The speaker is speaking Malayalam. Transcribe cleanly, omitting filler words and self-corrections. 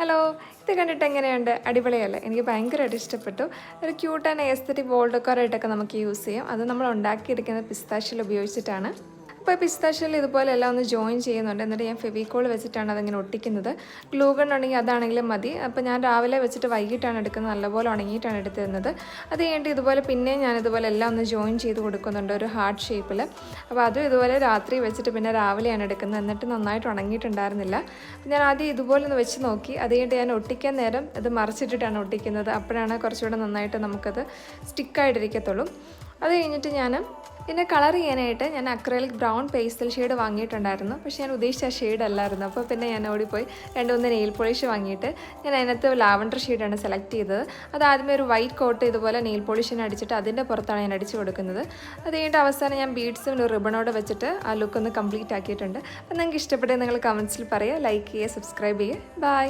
ഹലോ, ഇത് കണ്ടിട്ട് എങ്ങനെയുണ്ട്? അടിപൊളിയല്ലേ? എനിക്ക് ഭയങ്കരമായിട്ട് ഇഷ്ടപ്പെട്ടു. ഒരു ക്യൂട്ട് ആൻഡ് എസ്തറ്റിക് വോൾ ഡെക്കോറായിട്ടൊക്കെ നമുക്ക് യൂസ് ചെയ്യാം. അത് നമ്മൾ ഉണ്ടാക്കിയെടുക്കുന്നത് പിസ്താഷ്യൽ ഉപയോഗിച്ചിട്ടാണ്. അപ്പോൾ പിസ്താഷ്യൽ ഇതുപോലെ എല്ലാം ഒന്ന് ജോയിൻ ചെയ്യുന്നുണ്ട്. എന്നിട്ട് ഞാൻ ഫെവിക്കോൾ വെച്ചിട്ടാണ് അതിങ്ങനെ ഒട്ടിക്കുന്നത്. ഗ്ലൂ ഗൺ ഉണ്ടെങ്കിൽ അതാണെങ്കിലും മതി. അപ്പോൾ ഞാൻ രാവിലെ വെച്ചിട്ട് വൈകിട്ടാണ് എടുക്കുന്നത്. നല്ലപോലെ ഉണങ്ങിയിട്ടാണ് എടുത്തിരുന്നത്. അത് കഴിഞ്ഞിട്ട് ഇതുപോലെ പിന്നെ ഞാൻ ഇതുപോലെ എല്ലാം ഒന്ന് ജോയിൻ ചെയ്ത് കൊടുക്കുന്നുണ്ട് ഒരു ഹാർട്ട് ഷേപ്പിൽ. അപ്പോൾ അതും ഇതുപോലെ രാത്രി വെച്ചിട്ട് പിന്നെ രാവിലെയാണ് എടുക്കുന്നത്. എന്നിട്ട് നന്നായിട്ട് ഉണങ്ങിയിട്ടുണ്ടായിരുന്നില്ല. ഞാൻ ആദ്യം ഇതുപോലെ ഒന്ന് വെച്ച് നോക്കി. അത് കഴിഞ്ഞിട്ട് ഞാൻ ഒട്ടിക്കാൻ നേരം ഇത് മറിച്ചിട്ടിട്ടാണ് ഒട്ടിക്കുന്നത്. അപ്പോഴാണ് കുറച്ചുകൂടെ നന്നായിട്ട് നമുക്കത് സ്റ്റിക്കായിട്ടിരിക്കത്തുള്ളൂ. അത് കഴിഞ്ഞിട്ട് ഞാൻ പിന്നെ കളർ ചെയ്യാനായിട്ട് ഞാൻ അക്രലിക് ബ്രൗൺ പേസ്റ്റൽ ഷെയ്ഡ് വാങ്ങിയിട്ടുണ്ടായിരുന്നു. പക്ഷേ ഞാൻ ഉദ്ദേശിച്ച ഷെയ്ഡ് അല്ലായിരുന്നു. അപ്പോൾ പിന്നെ ഞാൻ ഓടിപ്പോയി 2-3 നെയിൽ പോളിഷ് വാങ്ങിയിട്ട് ഞാൻ അതിനകത്ത് ലാവൻഡർ ഷെയ്ഡാണ് സെലക്ട് ചെയ്തത്. അത് ആദ്യമേ ഒരു വൈറ്റ് കോട്ട് ഇതുപോലെ നെയിൽ പോളിഷിന് അടിച്ചിട്ട് അതിൻ്റെ പുറത്താണ് ഞാൻ അടിച്ച് കൊടുക്കുന്നത്. അത് കഴിഞ്ഞിട്ട് അവസാനം ഞാൻ ബീഡ്സും ഒരു റിബണോട് വെച്ചിട്ട് ആ ലുക്ക് ഒന്ന് കംപ്ലീറ്റ് ആക്കിയിട്ടുണ്ട്. അപ്പോൾ നിങ്ങൾക്ക് ഇഷ്ടപ്പെട്ടത് നിങ്ങൾ കമൻസിൽ പറയുക, ലൈക്ക് ചെയ്യുക, സബ്സ്ക്രൈബ് ചെയ്യുക. ബൈ.